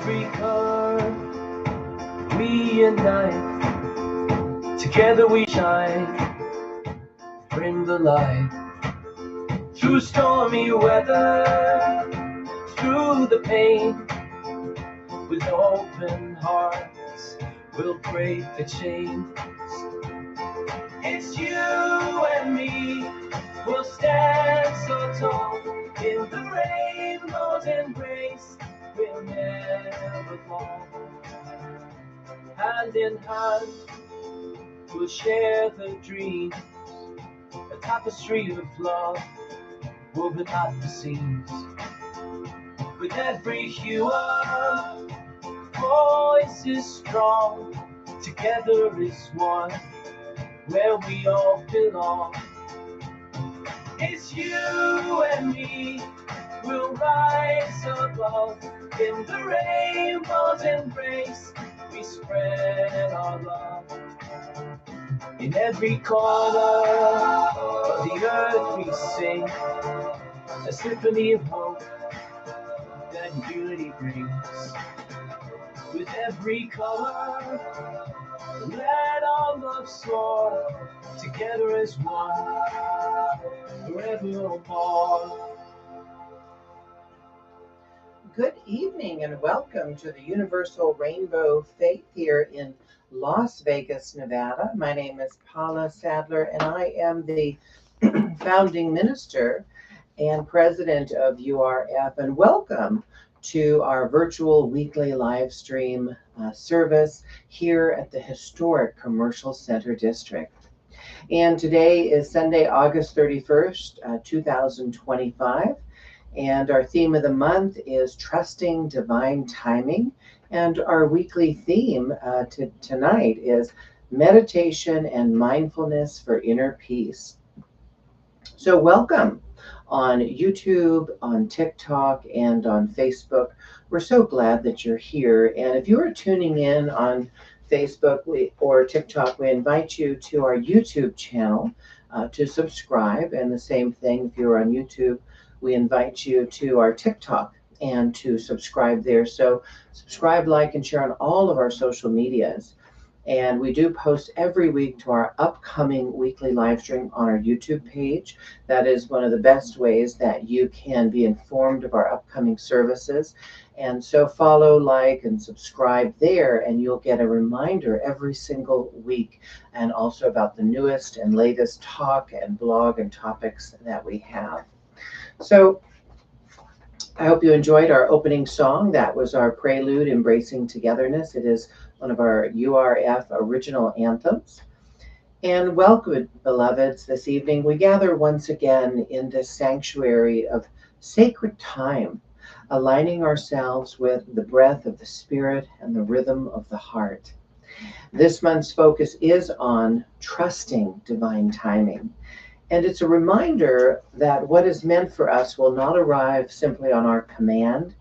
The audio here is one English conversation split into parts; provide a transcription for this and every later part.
every color we unite. Together we shine, bring the light. Through stormy weather, through the pain, with open hearts, we'll break the chains. It's you and me, we'll stand so tall in the rainbow's embrace. We'll never fall. Hand in hand, we'll share the dream, a tapestry of love woven at the seams. With every hue our voice is strong, together is one, where we all belong. It's you and me, we'll rise above in the rainbow's embrace. We spread our love. In every corner of the earth we sing a symphony of hope that unity brings. With every color, let our love soar, together as one, forevermore. Good evening and welcome to the Universal Rainbow Faith here in Las Vegas, Nevada. My name is Paula Sadler and I am the founding minister and president of URF, and welcome to our virtual weekly live stream service here at the historic Commercial Center District. And today is Sunday, August 31st, 2025. And our theme of the month is Trusting Divine Timing. And our weekly theme tonight is Meditation and Mindfulness for Inner Peace. So welcome on YouTube, on TikTok, and on Facebook. We're so glad that you're here. And if you are tuning in on Facebook or TikTok, we invite you to our YouTube channel to subscribe. And the same thing, if you're on YouTube, we invite you to our TikTok and to subscribe there. So subscribe, like, and share on all of our social medias. And we do post every week to our upcoming weekly live stream on our YouTube page. That is one of the best ways that you can be informed of our upcoming services. And so follow, like, and subscribe there, and you'll get a reminder every single week, and also about the newest and latest talk and blog and topics that we have. So I hope you enjoyed our opening song. That was our prelude, Embracing Togetherness. It is one of our URF original anthems. And welcome, beloveds. This evening we gather once again in this sanctuary of sacred time, aligning ourselves with the breath of the spirit and the rhythm of the heart. This month's focus is on trusting divine timing. And it's a reminder that what is meant for us will not arrive simply on our command,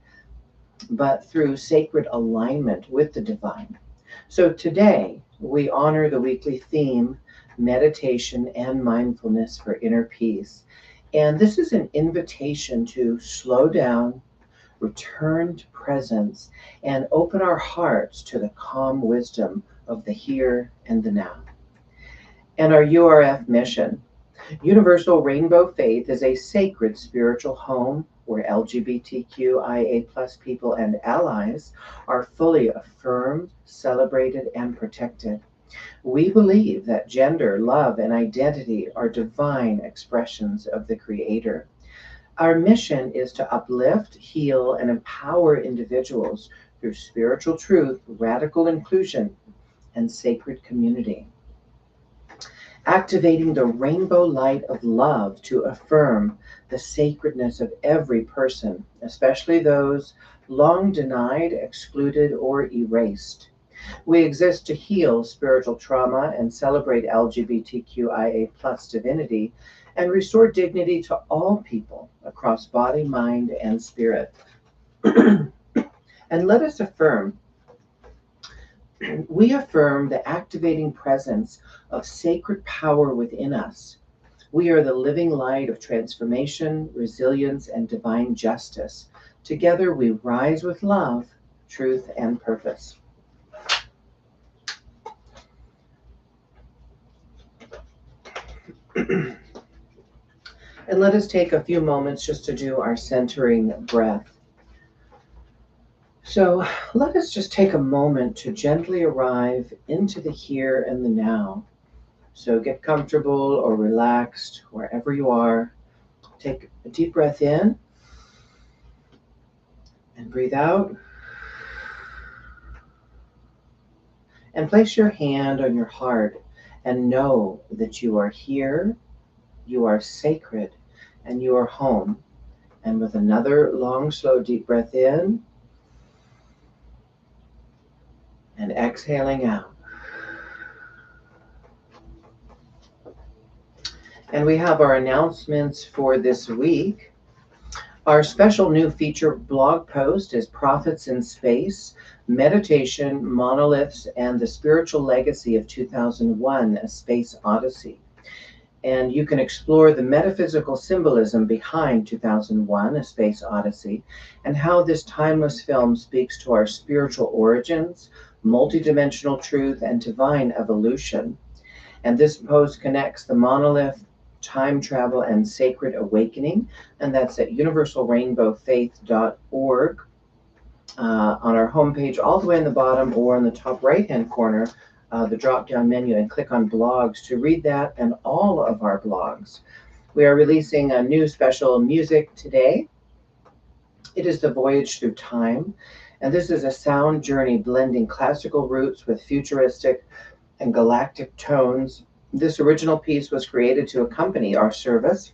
but through sacred alignment with the divine. So today, we honor the weekly theme, meditation and mindfulness for inner peace. And this is an invitation to slow down, return to presence, and open our hearts to the calm wisdom of the here and the now. And our URF mission. Universal Rainbow Faith is a sacred spiritual home where LGBTQIA+ people and allies are fully affirmed, celebrated, and protected. We believe that gender, love, and identity are divine expressions of the Creator. Our mission is to uplift, heal, and empower individuals through spiritual truth, radical inclusion, and sacred community. Activating the rainbow light of love to affirm the sacredness of every person, especially those long denied, excluded, or erased. We exist to heal spiritual trauma and celebrate LGBTQIA+ divinity and restore dignity to all people across body, mind, and spirit. And let us affirm. We affirm the activating presence of sacred power within us. We are the living light of transformation, resilience, and divine justice. Together we rise with love, truth, and purpose. And let us take a few moments just to do our centering breath. So let us just take a moment to gently arrive into the here and the now. So get comfortable or relaxed wherever you are. Take a deep breath in and breathe out. And place your hand on your heart and know that you are here, you are sacred, and you are home. And with another long, slow, deep breath in and exhaling out. And we have our announcements for this week. Our special new feature blog post is Prophets in Space, Meditation, Monoliths, and the Spiritual Legacy of 2001, A Space Odyssey. And you can explore the metaphysical symbolism behind 2001, A Space Odyssey, and how this timeless film speaks to our spiritual origins, multidimensional truth, and divine evolution. And this post connects the monolith, time travel, and sacred awakening, and that's at universalrainbowfaith.org on our homepage, all the way in the bottom or in the top right-hand corner, the drop-down menu, and click on blogs to read that and all of our blogs. We are releasing a new special music today. It is the Voyage Through Time, and this is a sound journey blending classical roots with futuristic and galactic tones. This original piece was created to accompany our service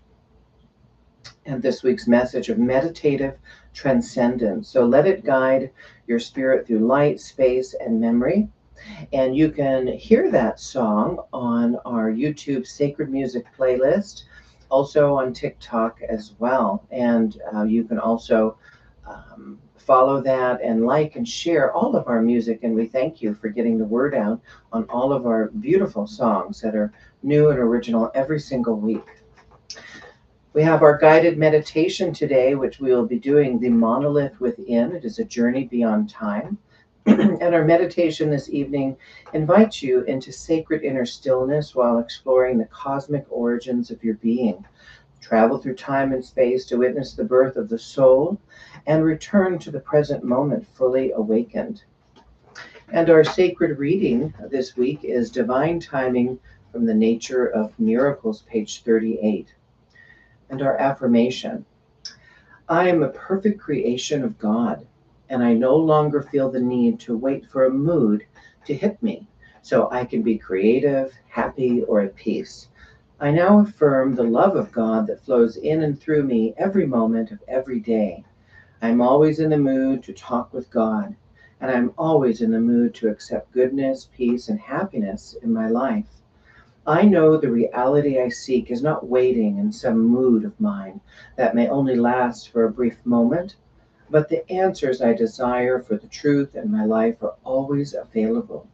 and this week's message of meditative transcendence. So let it guide your spirit through light, space, and memory. And you can hear that song on our YouTube Sacred Music playlist, also on TikTok as well. And you can also follow that and like and share all of our music, and we thank you for getting the word out on all of our beautiful songs that are new and original every single week. We have our guided meditation today, which we will be doing the monolith within. It is a journey beyond time. And our meditation this evening invites you into sacred inner stillness while exploring the cosmic origins of your being. Travel through time and space to witness the birth of the soul and return to the present moment fully awakened. And our sacred reading this week is Divine Timing from the Nature of Miracles, page 38. And our affirmation: I am a perfect creation of God, and I no longer feel the need to wait for a mood to hit me so I can be creative, happy, or at peace. I now affirm the love of God that flows in and through me every moment of every day. I'm always in the mood to talk with God, and I'm always in the mood to accept goodness, peace, and happiness in my life. I know the reality I seek is not waiting in some mood of mine that may only last for a brief moment, but the answers I desire for the truth in my life are always available.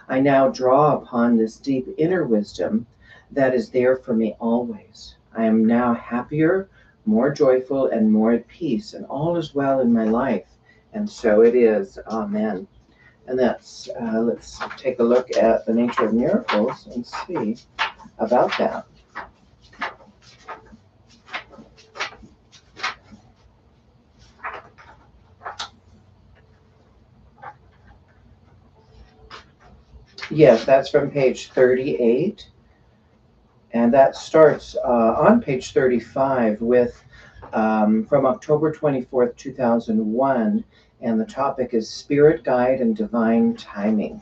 I now draw upon this deep inner wisdom that is there for me always. I am now happier, more joyful, and more at peace, and all is well in my life. And so it is. Amen. And that's, let's take a look at the nature of miracles and see about that. Yes, that's from page 38. And that starts on page 35 with from October 24th, 2001, and the topic is Spirit Guide and Divine Timing.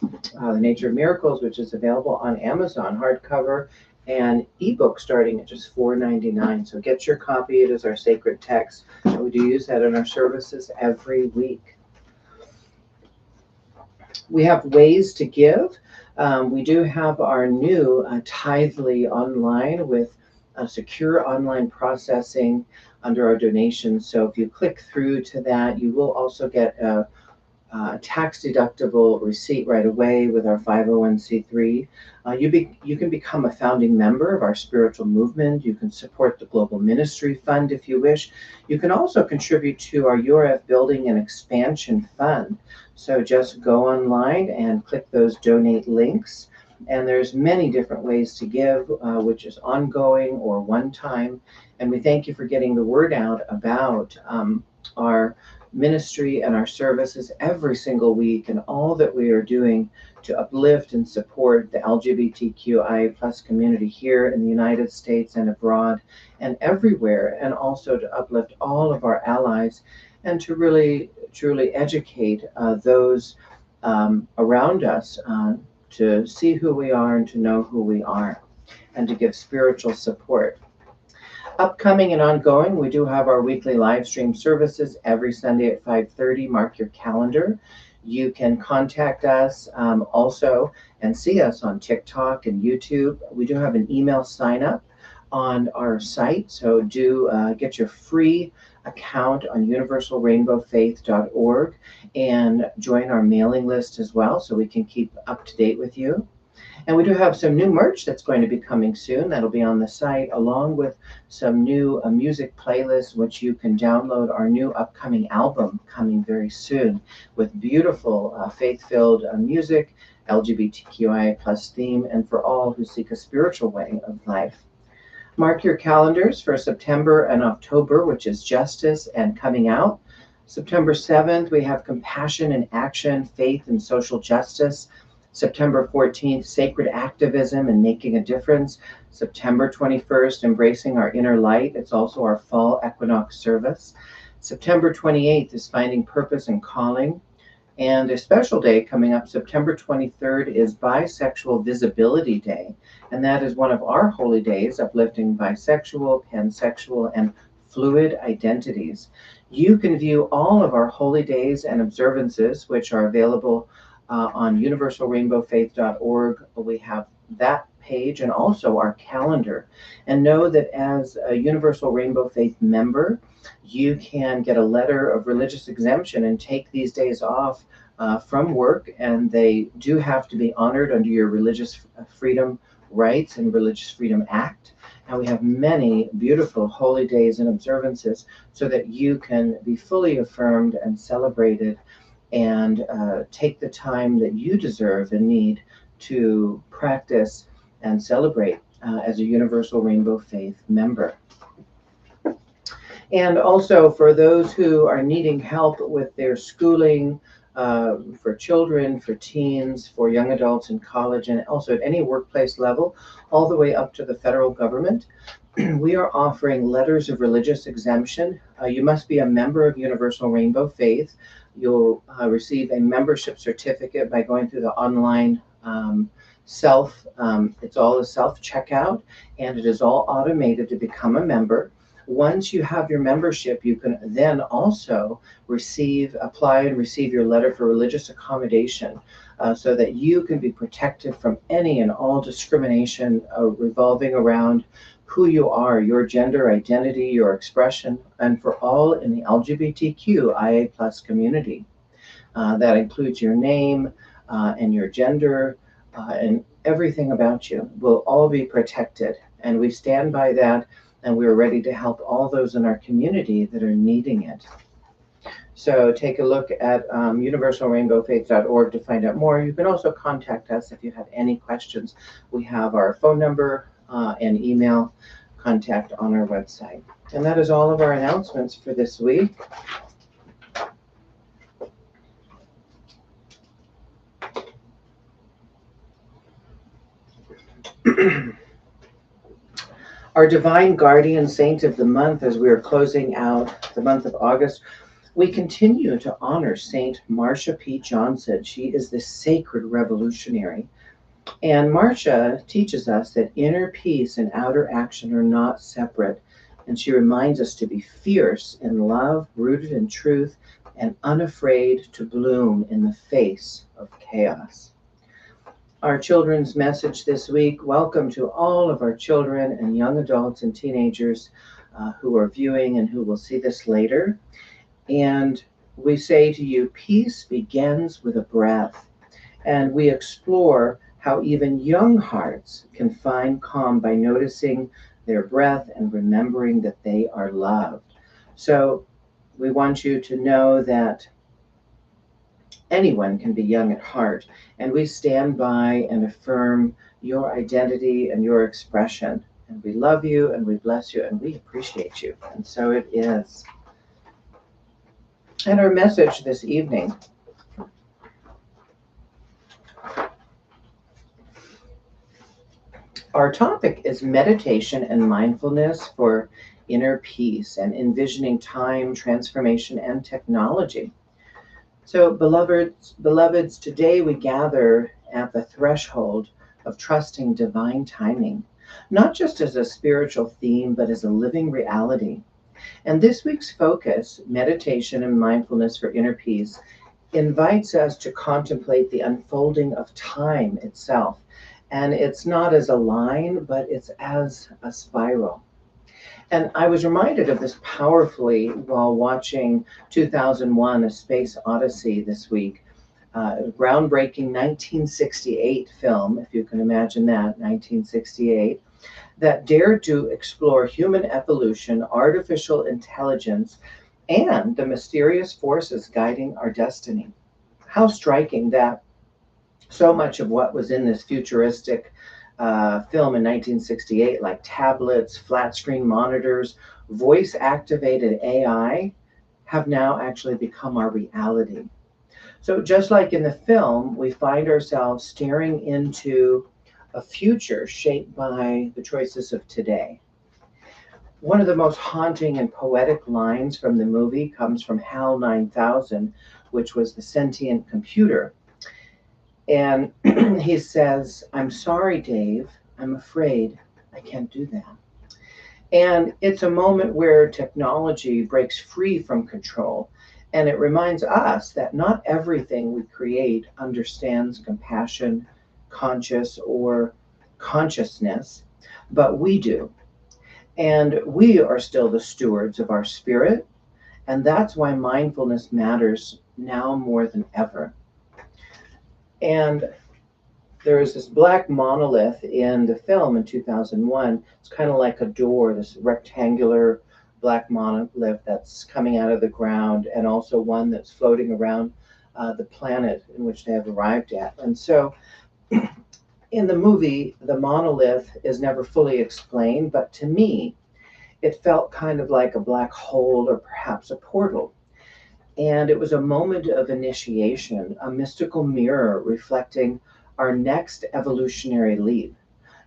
The Nature of Miracles, which is available on Amazon, hardcover and ebook starting at just $4.99. So get your copy. It is our sacred text, and we do use that in our services every week. We have ways to give. We do have our new Tithely online with secure online processing under our donations. So if you click through to that, you will also get a tax-deductible receipt right away with our 501c3. You can become a founding member of our spiritual movement. You can support the Global Ministry Fund if you wish. You can also contribute to our URF Building and Expansion Fund. So just go online and click those donate links. And there's many different ways to give, which is ongoing or one time. And we thank you for getting the word out about our ministry and our services every single week, and all that we are doing to uplift and support the LGBTQIA plus community here in the United States and abroad and everywhere, and also to uplift all of our allies and to really truly educate those around us to see who we are and to know who we are, and to give spiritual support. Upcoming and ongoing, we do have our weekly live stream services every Sunday at 5:30. Mark your calendar. You can contact us also and see us on TikTok and YouTube. We do have an email sign up on our site, so do get your free account on universalrainbowfaith.org and join our mailing list as well, so we can keep up to date with you. And we do have some new merch that's going to be coming soon. That'll be on the site, along with some new music playlists, which you can download our new upcoming album coming very soon with beautiful faith-filled music, LGBTQIA plus theme, and for all who seek a spiritual way of life. Mark your calendars for September and October, which is Justice and Coming Out. September 7th, we have Compassion in Action, Faith and Social Justice. September 14th, Sacred Activism and Making a Difference. September 21st, Embracing Our Inner Light. It's also our fall equinox service. September 28th is Finding Purpose and Calling. And a special day coming up, September 23rd, is Bisexual Visibility Day. And that is one of our holy days, uplifting bisexual, pansexual, and fluid identities. You can view all of our holy days and observances, which are available on universalrainbowfaith.org. We have that page and also our calendar. And know that as a Universal Rainbow Faith member, you can get a letter of religious exemption and take these days off from work, and they do have to be honored under your Religious Freedom Rights and Religious Freedom Act. And we have many beautiful holy days and observances so that you can be fully affirmed and celebrated and take the time that you deserve and need to practice and celebrate as a Universal Rainbow Faith member. And also for those who are needing help with their schooling, for children, for teens, for young adults in college, and also at any workplace level, all the way up to the federal government, we are offering letters of religious exemption. You must be a member of Universal Rainbow Faith. You'll receive a membership certificate by going through the online it's all a self-checkout, and it is all automated to become a member. Once you have your membership, you can then also apply and receive your letter for religious accommodation so that you can be protected from any and all discrimination revolving around who you are, your gender identity, your expression, and for all in the LGBTQIA plus community. That includes your name and your gender and everything about you will all be protected. And we stand by that, and we're ready to help all those in our community that are needing it. So take a look at universalrainbowfaith.org to find out more. You can also contact us if you have any questions. We have our phone number and email contact on our website. And that is all of our announcements for this week. Our divine guardian saint of the month, as we are closing out the month of August, we continue to honor Saint Marcia P. Johnson. She is the sacred revolutionary. And Marcia teaches us that inner peace and outer action are not separate. And she reminds us to be fierce in love, rooted in truth, and unafraid to bloom in the face of chaos. Our children's message this week: welcome to all of our children and young adults and teenagers who are viewing and who will see this later. And We say to you, peace begins with a breath, and we explore how even young hearts can find calm by noticing their breath and remembering that they are loved. So we want you to know that anyone can be young at heart, and we stand by and affirm your identity and your expression. And we love you and we bless you and we appreciate you. And so it is. And our message this evening. Our topic is meditation and mindfulness for inner peace and envisioning time, transformation, and technology. So, beloveds, today we gather at the threshold of trusting divine timing, not just as a spiritual theme, but as a living reality. And this week's focus, meditation and mindfulness for inner peace, invites us to contemplate the unfolding of time itself. And it's not as a line, but it's as a spiral. And I was reminded of this powerfully while watching 2001, A Space Odyssey this week. A groundbreaking 1968 film, if you can imagine that, 1968, that dared to explore human evolution, artificial intelligence, and the mysterious forces guiding our destiny. How striking that so much of what was in this futuristic film in 1968, like tablets, flat screen monitors, voice activated AI, have now actually become our reality. So, just like in the film, we find ourselves staring into a future shaped by the choices of today. One of the most haunting and poetic lines from the movie comes from HAL 9000, which was the sentient computer. And he says, "I'm sorry, Dave. I'm afraid I can't do that." And it's a moment where technology breaks free from control. And it reminds us that not everything we create understands compassion, conscious, or consciousness, but we do. And we are still the stewards of our spirit. And that's why mindfulness matters now more than ever. And there is this black monolith in the film in 2001. It's kind of like a door, this rectangular black monolith that's coming out of the ground, and also one that's floating around the planet in which they have arrived at. And so in the movie, the monolith is never fully explained, but to me, it felt kind of like a black hole or perhaps a portal. And it was a moment of initiation, a mystical mirror reflecting our next evolutionary leap.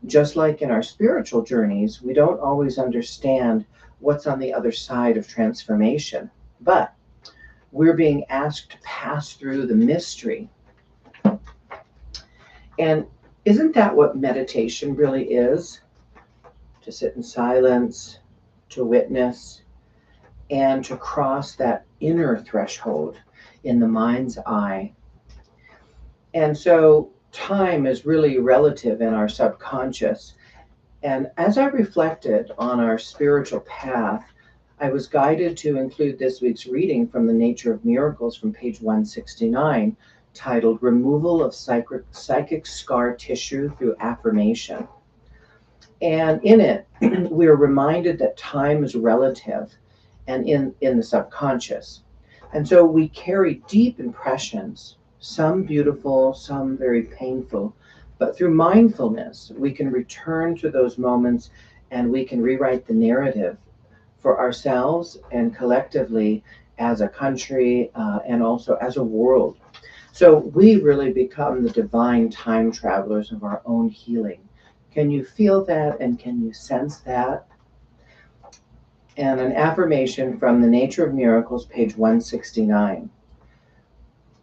Just like in our spiritual journeys, we don't always understand what's on the other side of transformation, but we're being asked to pass through the mystery. And isn't that what meditation really is? To sit in silence, to witness, and to cross that inner threshold in the mind's eye. And so time is really relative in our subconscious. And as I reflected on our spiritual path, I was guided to include this week's reading from The Nature of Miracles from page 169, titled Removal of Psychic Scar Tissue Through Affirmation. And in it, we are reminded that time is relative and in the subconscious. And so we carry deep impressions, some beautiful, some very painful. But through mindfulness, we can return to those moments and we can rewrite the narrative for ourselves and collectively as a country and also as a world. So we really become the divine time travelers of our own healing. Can you feel that and can you sense that? And an affirmation from The Nature of Miracles, page 169.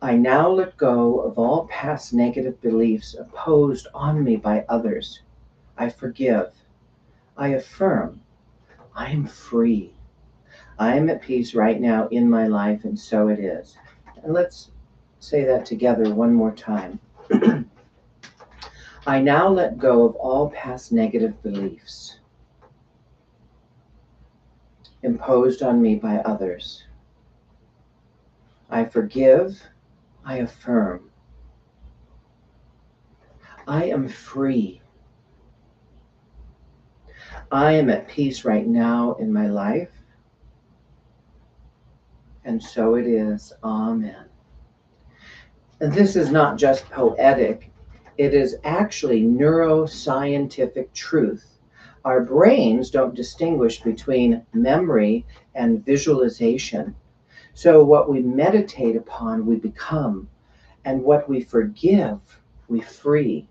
I now let go of all past negative beliefs imposed on me by others. I forgive. I affirm. I am free. I am at peace right now in my life, and so it is. And let's say that together one more time. I now let go of all past negative beliefs imposed on me by others. I forgive. I affirm. I am free. I am at peace right now in my life. And so it is. Amen. And this is not just poetic, it is actually neuroscientific truth. Our brains don't distinguish between memory and visualization. So what we meditate upon, we become, and what we forgive, we free.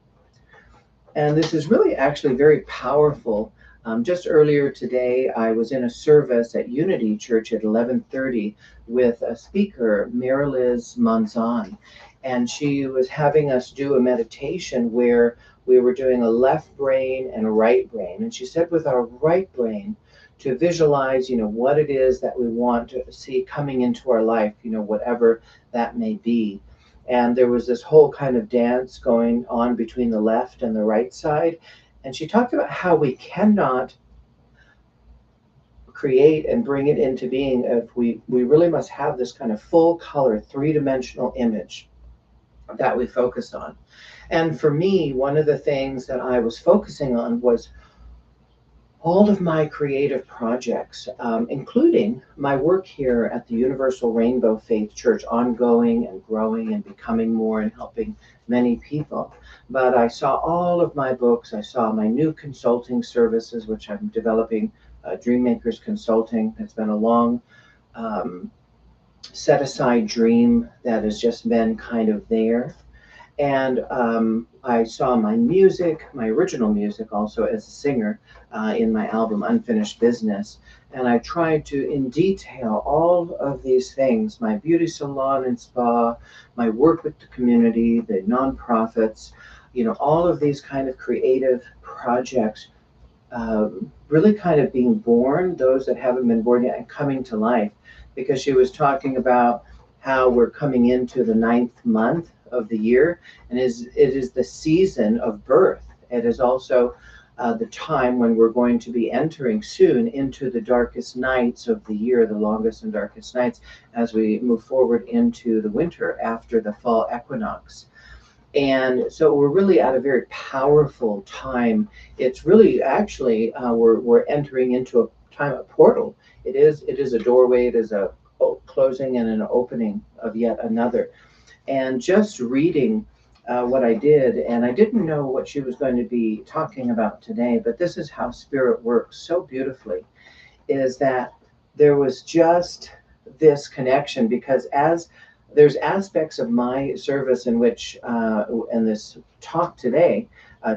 And this is really actually very powerful. Just earlier today, I was in a service at Unity Church at 11:30 with a speaker, Mary-Liz Monzon, and she was having us do a meditation where we were doing a left brain and a right brain. And she said with our right brain to visualize, what it is that we want to see coming into our life, whatever that may be. And there was this whole kind of dance going on between the left and the right side. And she talked about how we cannot create and bring it into being if we really must have this kind of full color, three-dimensional image that we focus on. And for me, one of the things that I was focusing on was all of my creative projects, including my work here at the Universal Rainbow Faith Church, ongoing and growing and becoming more and helping many people. But I saw all of my books. I saw my new consulting services, which I'm developing, Dreammakers Consulting. It's been a long set aside dream that has just been kind of there. And I saw my music, my original music also as a singer in my album Unfinished Business. And I tried to, in detail, all of these things, my beauty salon and spa, my work with the community, the nonprofits, all of these kind of creative projects really kind of being born, those that haven't been born yet, and coming to life. Because she was talking about how we're coming into the 9th month of the year, and it is the season of birth. It is also the time when we're going to be entering soon into the darkest nights of the year, the longest and darkest nights, as we move forward into the winter after the fall equinox. And so we're really at a very powerful time. It's really actually we're entering into a time of portal. It is a doorway. It is a closing and an opening of yet another. And just reading what I did, and I didn't know what she was going to be talking about today, but this is how Spirit works so beautifully, is that there was just this connection, because as there's aspects of my service in which, and this talk today,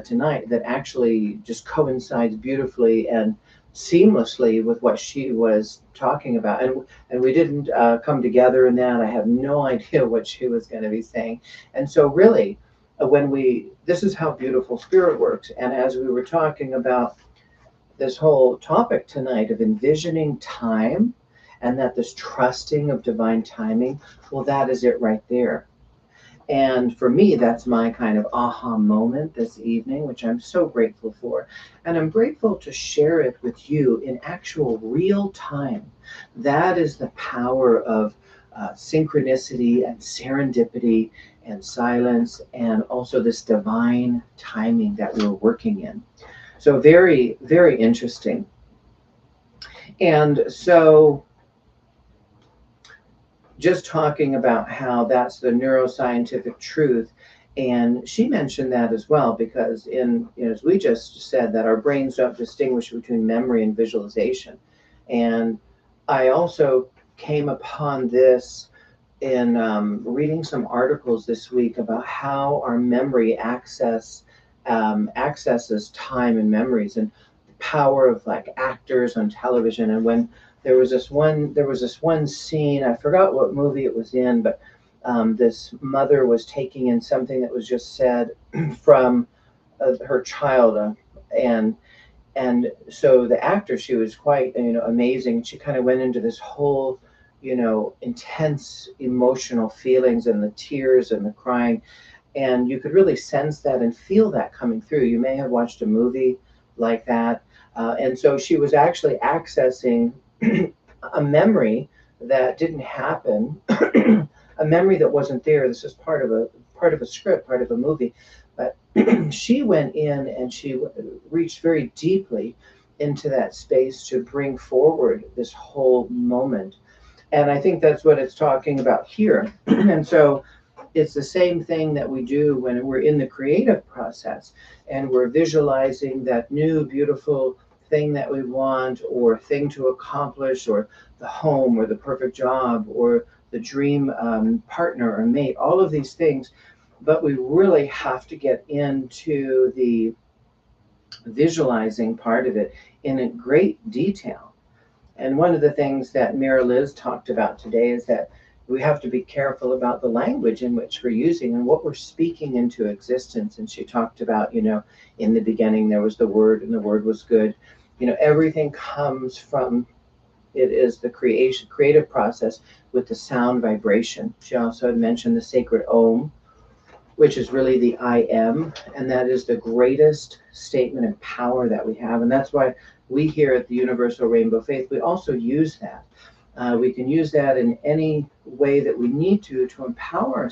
tonight, that actually just coincides beautifully and seamlessly with what she was talking about. And we didn't come together in that. I have no idea what she was going to be saying. And so really, this is how beautiful Spirit works. And as we were talking about this whole topic tonight of envisioning time, and that this trusting of divine timing, well, that is it right there. And for me, that's my kind of aha moment this evening, which I'm so grateful for. And I'm grateful to share it with you in actual real time. That is the power of synchronicity and serendipity and silence, and also this divine timing that we're working in. So very, very interesting. And so just talking about how that's the neuroscientific truth. And she mentioned that as well, because as we just said, that our brains don't distinguish between memory and visualization. And I also came upon this in reading some articles this week about how our memory accesses time and memories, and the power of like actors on television. And when there was this one scene, I forgot what movie it was in, but this mother was taking in something that was just said from her child, and so the actor, she was quite amazing. She kind of went into this whole intense emotional feelings, and the tears and the crying, and you could really sense that and feel that coming through. You may have watched a movie like that, and so she was actually accessing a memory that didn't happen, a memory that wasn't there. This is part of a script, part of a movie. But she went in and she reached very deeply into that space to bring forward this whole moment. And I think that's what it's talking about here. And so it's the same thing that we do when we're in the creative process and we're visualizing that new, beautiful thing that we want, or thing to accomplish, or the home, or the perfect job, or the dream partner or mate, all of these things. But we really have to get into the visualizing part of it in a great detail. And one of the things that Mira Liz talked about today is that we have to be careful about the language in which we're using and what we're speaking into existence. And she talked about, in the beginning there was the word, and the word was good. Everything comes from, it is the creative process with the sound vibration. She also had mentioned the sacred Om, which is really the I am, and that is the greatest statement and power that we have. And that's why we here at the Universal Rainbow Faith, we also use that. We can use that in any way that we need to empower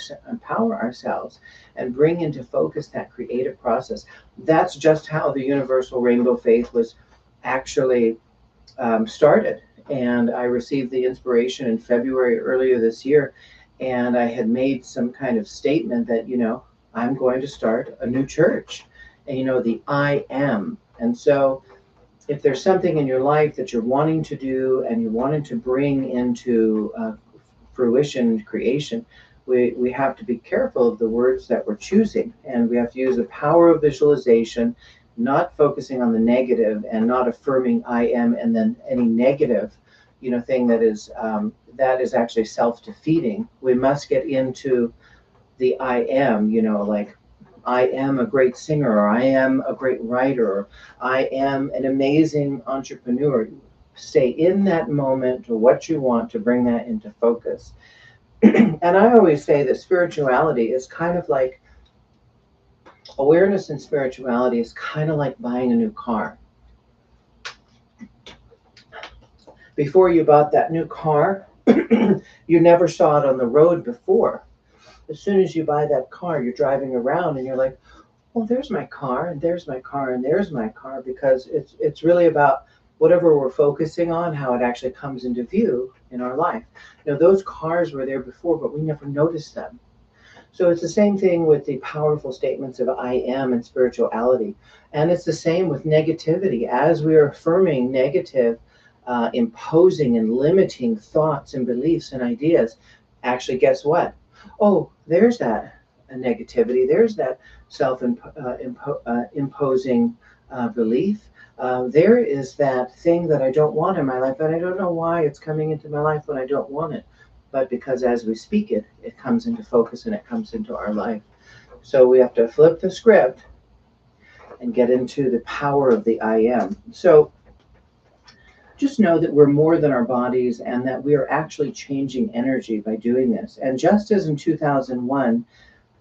ourselves and bring into focus that creative process. That's just how the Universal Rainbow Faith was actually started. And I received the inspiration in February earlier this year, and I had made some kind of statement that, I'm going to start a new church, and the I am. And so if there's something in your life that you're wanting to do and you're wanting to bring into fruition, creation, we have to be careful of the words that we're choosing, and we have to use the power of visualization, not focusing on the negative and not affirming I am and then any negative thing that is actually self-defeating. We must get into the I am, like I am a great singer, or I am a great writer, or I am an amazing entrepreneur. Stay in that moment or what you want to bring that into focus. And I always say that spirituality is kind of like, awareness and spirituality is kind of like buying a new car. Before you bought that new car, you never saw it on the road before. As soon as you buy that car, you're driving around and you're like, well, there's my car, and there's my car, and there's my car, because it's really about whatever we're focusing on, how it actually comes into view in our life. Those cars were there before, but we never noticed them. So it's the same thing with the powerful statements of I am and spirituality. And it's the same with negativity. As we are affirming negative, imposing and limiting thoughts and beliefs and ideas, actually, guess what? Oh, there's that negativity. There's that self-imposing belief. There is that thing that I don't want in my life, and I don't know why it's coming into my life when I don't want it. But because as we speak it, it comes into focus and it comes into our life. So we have to flip the script and get into the power of the I am. So just know that we're more than our bodies, and that we are actually changing energy by doing this. And just as in 2001,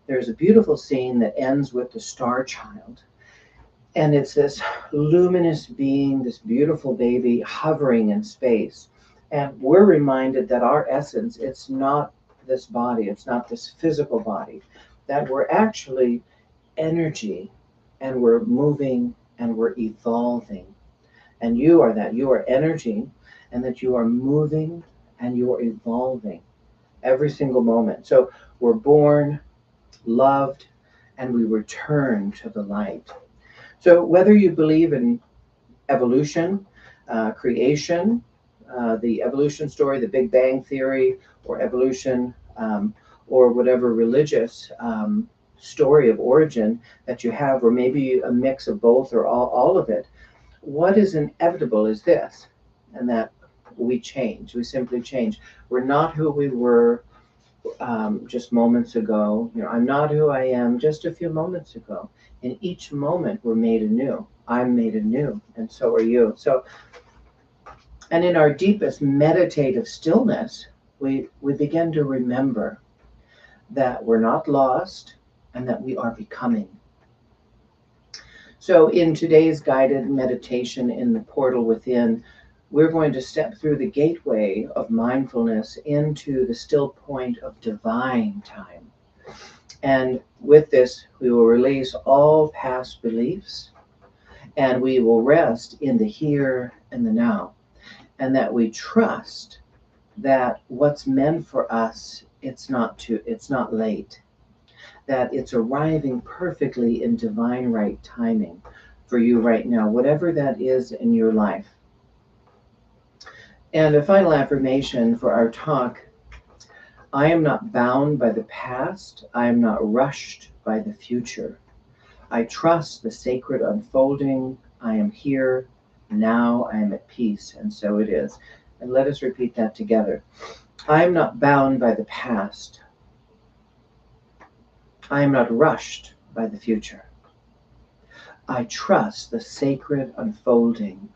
there's a beautiful scene that ends with the star child. And it's this luminous being, this beautiful baby hovering in space. And we're reminded that our essence, it's not this body, it's not this physical body, that we're actually energy, and we're moving and we're evolving. And you are that. You are energy, and that you are moving and you are evolving every single moment. So we're born, loved, and we return to the light. So whether you believe in evolution, creation, the evolution story, the Big Bang Theory, or evolution, or whatever religious story of origin that you have, or maybe a mix of both or all of it, what is inevitable is this, and that we change. We simply change. We're not who we were just moments ago. I'm not who I am just a few moments ago. In each moment, we're made anew. I'm made anew, and so are you. So, and in our deepest meditative stillness, we begin to remember that we're not lost and that we are becoming. So in today's guided meditation in the portal within, we're going to step through the gateway of mindfulness into the still point of divine time. And with this, we will release all past beliefs, and we will rest in the here and the now, and that we trust that what's meant for us, it's not late, that it's arriving perfectly in divine right timing for you right now, whatever that is in your life. And a final affirmation for our talk: I am not bound by the past. I am not rushed by the future. I trust the sacred unfolding. I am here now. I am at peace, and so it is. And let us repeat that together. I am not bound by the past. I am not rushed by the future. I trust the sacred unfolding.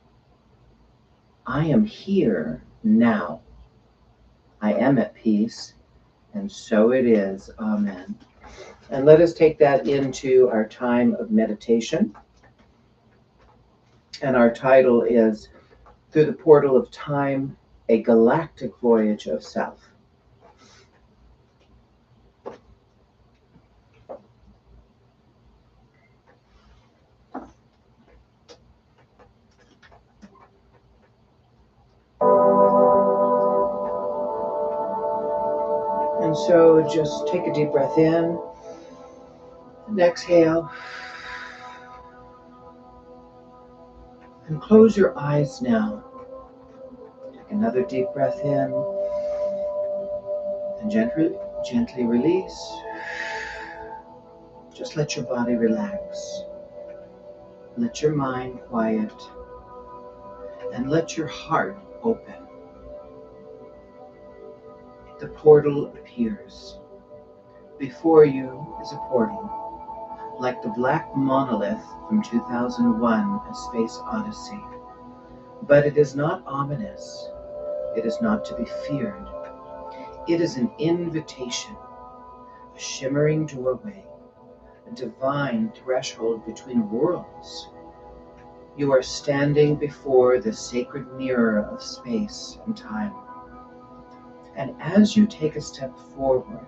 I am here now. I am at peace, and so it is. Amen. And let us take that into our time of meditation. And our title is Through the Portal of Time, a Galactic Voyage of Self. And so just take a deep breath in and exhale. And close your eyes now. Take another deep breath in and gently release. Just let your body relax. Let your mind quiet. And let your heart open. The portal appears. Before you is a portal, like the black monolith from 2001, A Space Odyssey. But it is not ominous. It is not to be feared. It is an invitation, a shimmering doorway, a divine threshold between worlds. You are standing before the sacred mirror of space and time. And as you take a step forward,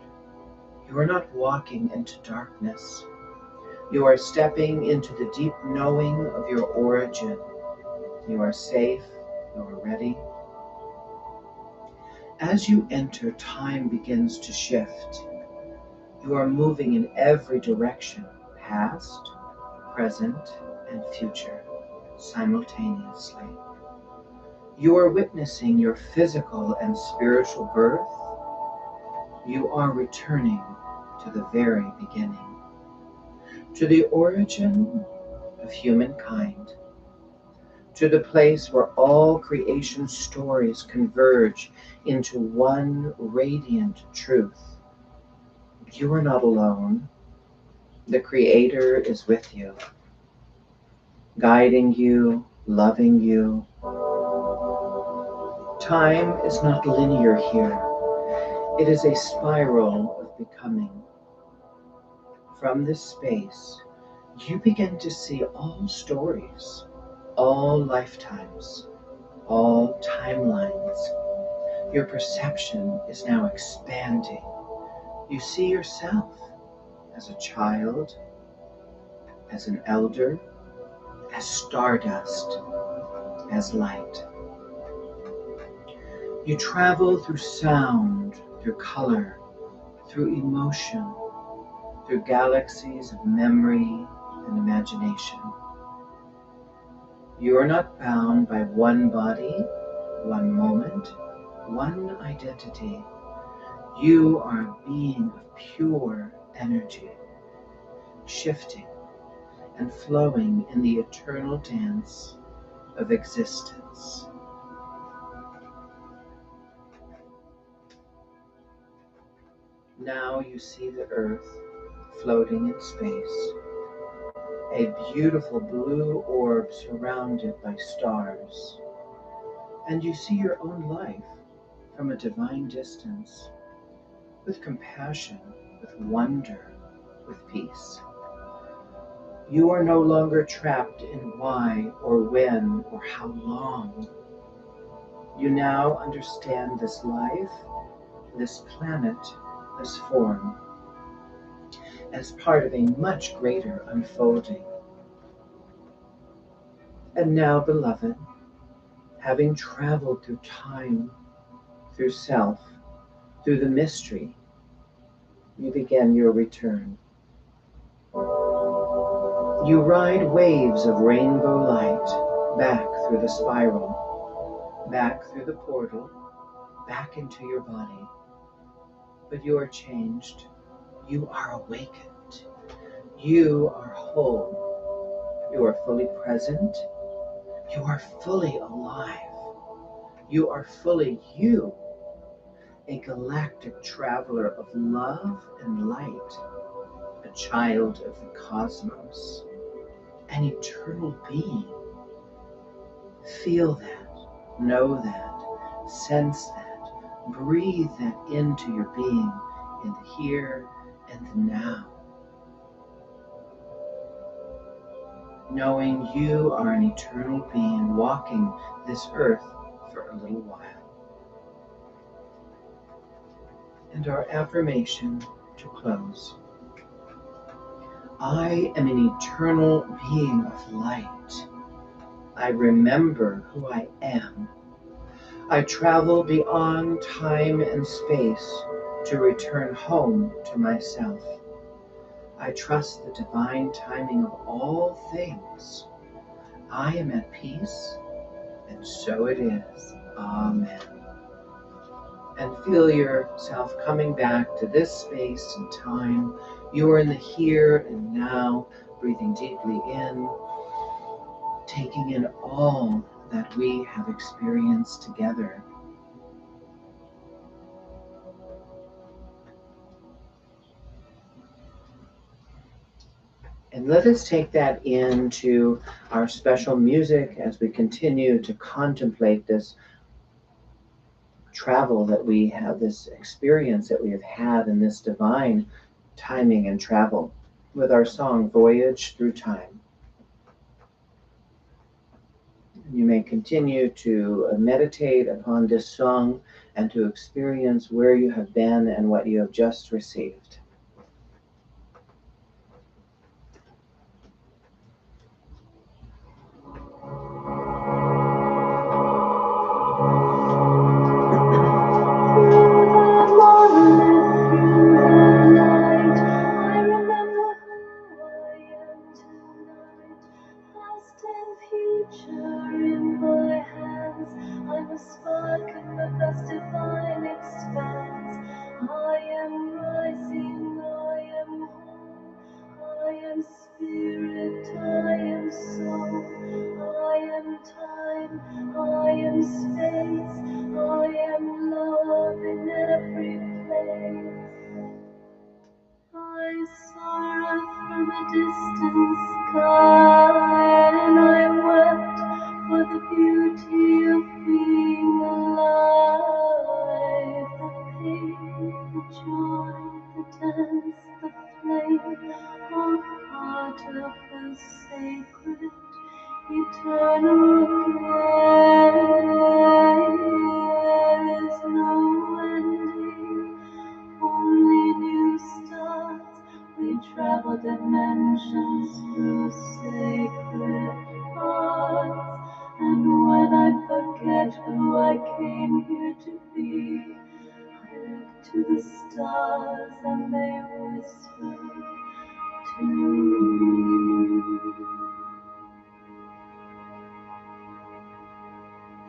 you are not walking into darkness. You are stepping into the deep knowing of your origin. You are safe. You are ready. As you enter, time begins to shift. You are moving in every direction, past, present, and future, simultaneously. You are witnessing your physical and spiritual birth. You are returning to the very beginning, to the origin of humankind, to the place where all creation stories converge into one radiant truth. You are not alone. The Creator is with you, guiding you, loving you. Time is not linear here. It is a spiral of becoming. From this space, you begin to see all stories, all lifetimes, all timelines. Your perception is now expanding. You see yourself as a child, as an elder, as stardust, as light. You travel through sound, through color, through emotion, through galaxies of memory and imagination. You are not bound by one body, one moment, one identity. You are a being of pure energy, shifting and flowing in the eternal dance of existence. Now you see the earth floating in space, a beautiful blue orb surrounded by stars. And you see your own life from a divine distance, with compassion, with wonder, with peace. You are no longer trapped in why or when or how long. You now understand this life, this planet, this form, as part of a much greater unfolding. And now, beloved, having traveled through time, through self, through the mystery, you begin your return. You ride waves of rainbow light back through the spiral, back through the portal, back into your body. But you are changed. You are awakened. You are whole. You are fully present. You are fully alive. You are fully you, a galactic traveler of love and light, a child of the cosmos, an eternal being. Feel that, know that, sense that, breathe that into your being in the here and the now. Knowing you are an eternal being walking this earth for a little while. And our affirmation to close. I am an eternal being of light. I remember who I am. I travel beyond time and space to return home to myself. I trust the divine timing of all things. I am at peace, and so it is. Amen. And feel yourself coming back to this space and time. You are in the here and now, breathing deeply in, taking in all that we have experienced together. And let us take that into our special music as we continue to contemplate this travel that we have, this experience that we have had in this divine timing and travel with our song, Voyage Through Time. You may continue to meditate upon this song and to experience where you have been and what you have just received.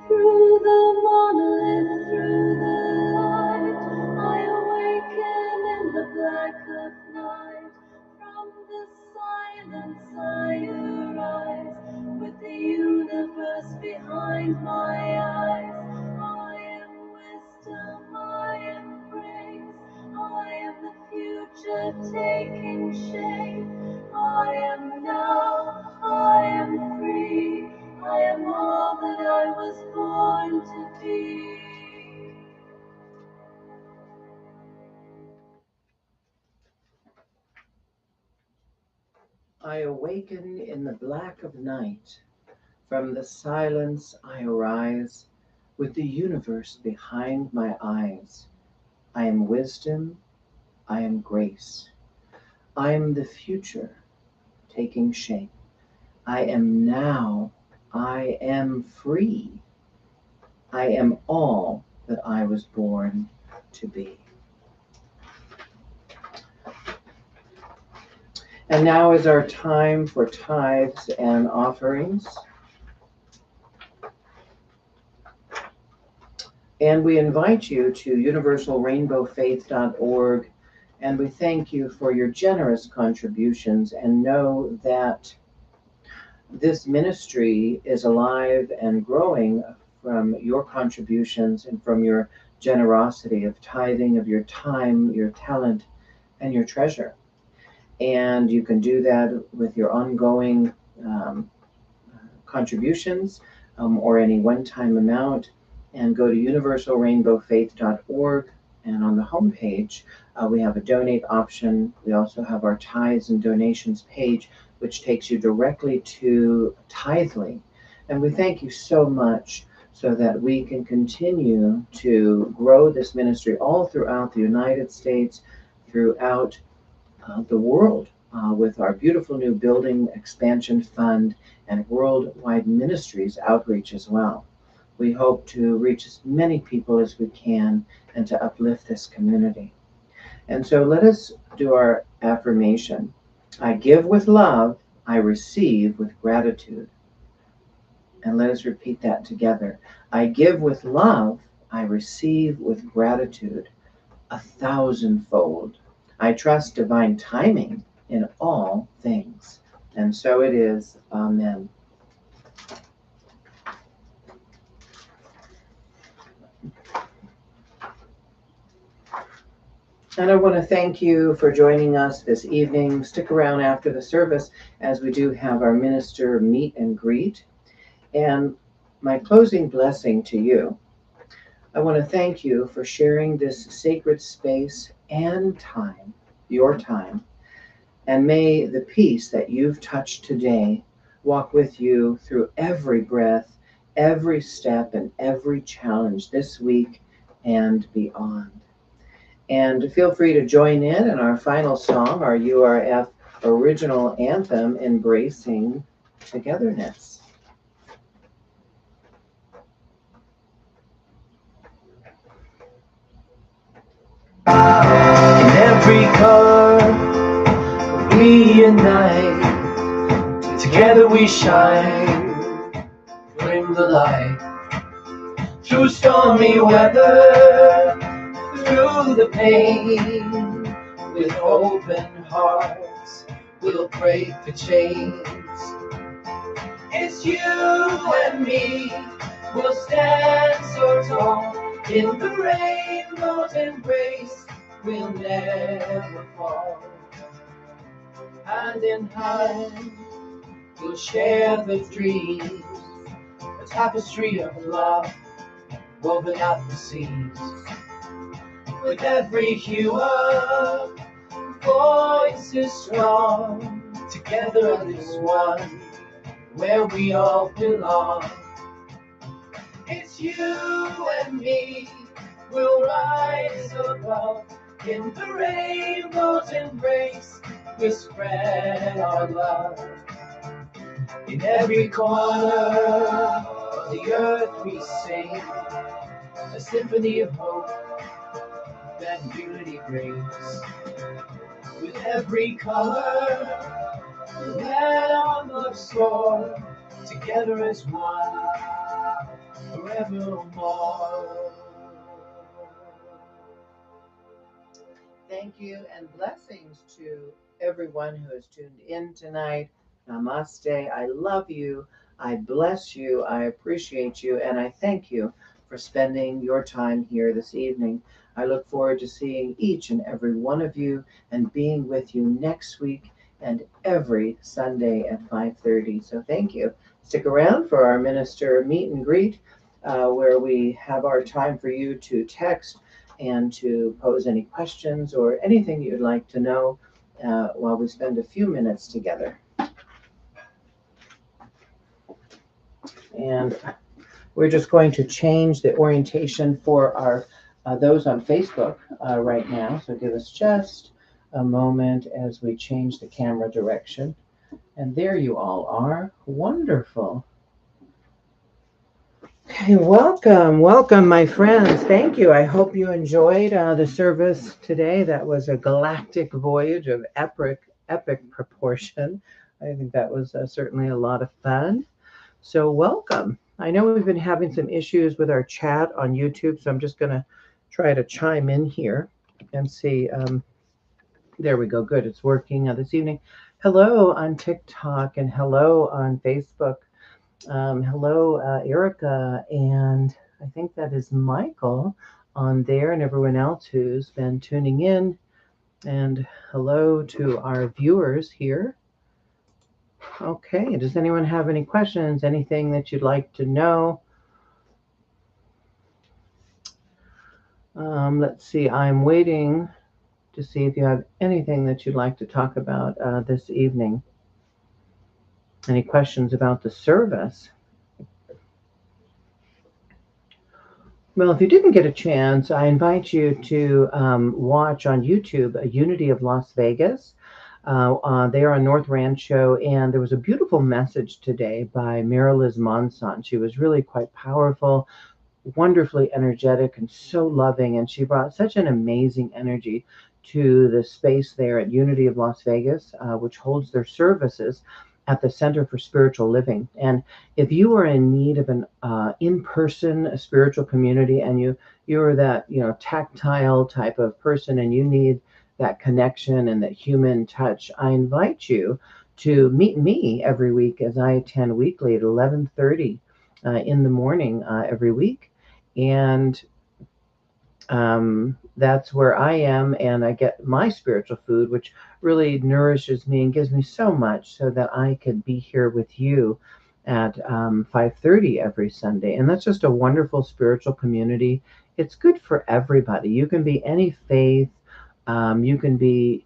Through the monolith, through the light, I awaken in the black of night. From the silence I arise, with the universe behind my eyes. I am wisdom, I am grace, I am the future taking shape. I am now, I am free, I am all that I was born to be. I awaken in the black of night. From the silence I arise, with the universe behind my eyes. I am wisdom, I am grace. I am the future taking shape. I am now, I am free. I am all that I was born to be. And now is our time for tithes and offerings. And we invite you to universalrainbowfaith.org, and we thank you for your generous contributions, and know that this ministry is alive and growing from your contributions and from your generosity of tithing of your time, your talent, and your treasure. And you can do that with your ongoing contributions or any one-time amount, and go to universalrainbowfaith.org, and on the homepage we have a donate option. We also have our tithes and donations page, which takes you directly to Tithely. And we thank you so much, so that we can continue to grow this ministry all throughout the United States, throughout the world, with our beautiful new building expansion fund and worldwide ministries outreach as well. We hope to reach as many people as we can and to uplift this community. And so let us do our affirmation. I give with love, I receive with gratitude. And let us repeat that together. I give with love, I receive with gratitude, 1,000-fold. I trust divine timing in all things. And so it is. Amen. And I want to thank you for joining us this evening. Stick around after the service, as we do have our minister meet and greet. And my closing blessing to you. I want to thank you for sharing this sacred space and time, your time. And may the peace that you've touched today walk with you through every breath, every step, and every challenge this week and beyond. And feel free to join in our final song, our URF original anthem, Embracing Togetherness. In every color we unite, together we shine, bring the light. Through stormy weather, through the pain, with open hearts, we'll break the chains. It's you and me, we'll stand so tall, in the rainbow's embrace, we'll never fall. Hand in hand, we'll share the dreams, a tapestry of love woven at the seams. With every hue of voice is strong, together as one, where we all belong. It's you and me, we'll rise above, in the rainbow's embrace, we'll spread our love. In every corner of the earth we sing, a symphony of hope that unity brings. With every color, let our love soar, together as one, forevermore. Thank you, and blessings to everyone who has tuned in tonight. Namaste. I love you. I bless you. I appreciate you. And I thank you for spending your time here this evening. I look forward to seeing each and every one of you and being with you next week and every Sunday at 5:30. So thank you. Stick around for our minister meet and greet, where we have our time for you to text and to pose any questions or anything you'd like to know while we spend a few minutes together. And We're just going to change the orientation for our those on Facebook right now. So give us just a moment as we change the camera direction. And there you all are. Wonderful. Okay, welcome, my friends. Thank you. I hope you enjoyed the service today. That was a galactic voyage of epic proportion. I think that was certainly a lot of fun. So welcome. I know we've been having some issues with our chat on YouTube, so I'm just going to try to chime in here and see. There we go. Good. It's working this evening. Hello on TikTok and hello on Facebook. Hello, Erica, and I think that is Michael on there, and everyone else who's been tuning in. And hello to our viewers here. Okay, does anyone have any questions? Anything that you'd like to know? Let's see, I'm waiting to see if you have anything that you'd like to talk about this evening. Any questions about the service? Well, if you didn't get a chance, I invite you to watch on YouTube a Unity of Las Vegas. They are on North Rancho, and there was a beautiful message today by Mary Liz Monson. She was really quite powerful, wonderfully energetic, and so loving, and she brought such an amazing energy to the space there at Unity of Las Vegas, which holds their services at the Center for Spiritual Living. And if you are in need of an in-person spiritual community, and you're that tactile type of person, and you need that connection and that human touch, I invite you to meet me every week as I attend weekly at 11:30 in the morning every week. And that's where I am, and I get my spiritual food, which really nourishes me and gives me so much, so that I could be here with you at 5:30 every Sunday. And that's just a wonderful spiritual community. It's good for everybody. You can be any faith. You can be,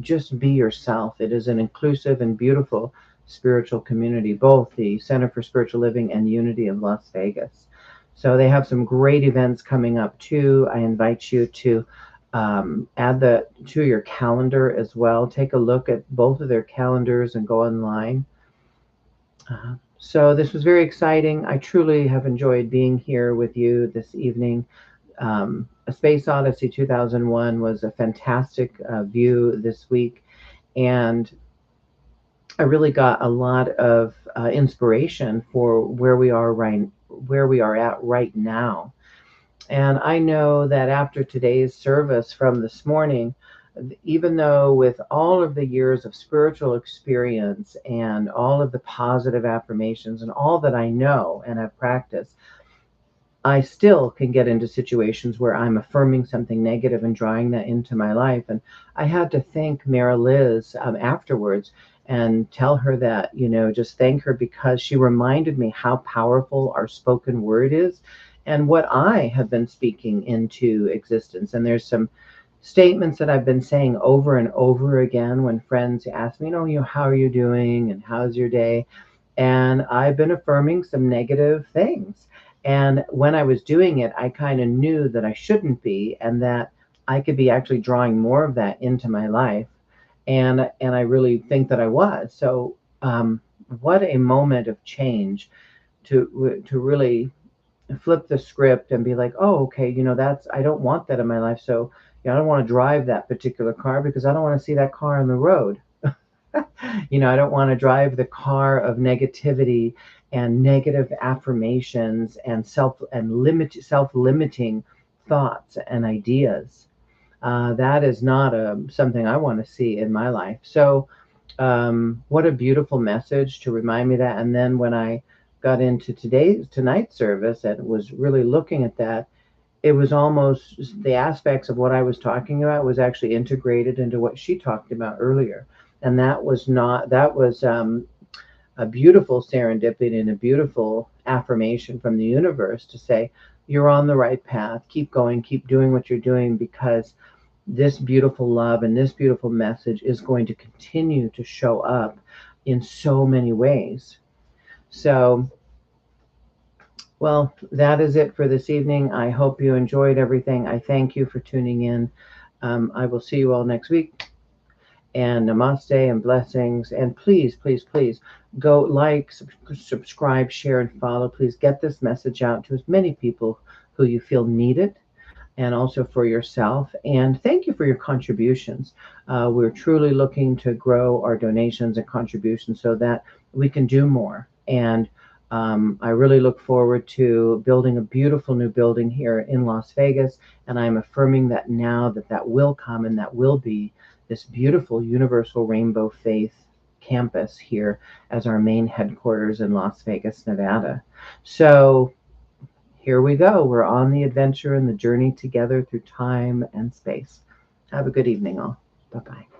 just be yourself. It is an inclusive and beautiful spiritual community, both the Center for Spiritual Living and Unity of Las Vegas. So they have some great events coming up too. I invite you to add that to your calendar as well. Take a look at both of their calendars and go online. So this was very exciting. I truly have enjoyed being here with you this evening. A Space Odyssey 2001 was a fantastic view this week, and I really got a lot of inspiration for where we are at right now. And I know that after today's service from this morning, even though with all of the years of spiritual experience and all of the positive affirmations and all that I know and have practiced, I still can get into situations where I'm affirming something negative and drawing that into my life. And I had to thank Mary Liz afterwards and tell her that, just thank her, because she reminded me how powerful our spoken word is and what I have been speaking into existence. And there's some statements that I've been saying over and over again when friends ask me, how are you doing and how's your day? And I've been affirming some negative things. And when I was doing it, I kind of knew that I shouldn't be, and that I could be actually drawing more of that into my life. And I really think that I was. So what a moment of change to really flip the script and be like, oh, okay, I don't want that in my life. So I don't want to drive that particular car, because I don't want to see that car on the road. I don't want to drive the car of negativity and negative affirmations and self-limiting thoughts and ideas. That is not something I want to see in my life. So what a beautiful message to remind me that. And then when I got into tonight's service and was really looking at that, it was almost the aspects of what I was talking about was actually integrated into what she talked about earlier. And that was a beautiful serendipity and a beautiful affirmation from the universe to say, you're on the right path. Keep going, keep doing what you're doing, because this beautiful love and this beautiful message is going to continue to show up in so many ways. So Well, that is it for this evening. I hope you enjoyed everything. I thank you for tuning in. I will see you all next week. And namaste and blessings. And please, please, please go like, subscribe, share, and follow. Please get this message out to as many people who you feel need it, and also for yourself. And thank you for your contributions. We're truly looking to grow our donations and contributions so that we can do more. And I really look forward to building a beautiful new building here in Las Vegas. And I'm affirming that now that that will come and that will be this beautiful Universal Rainbow Faith campus here as our main headquarters in Las Vegas, Nevada. So here we go. We're on the adventure and the journey together through time and space. Have a good evening, all. Bye bye.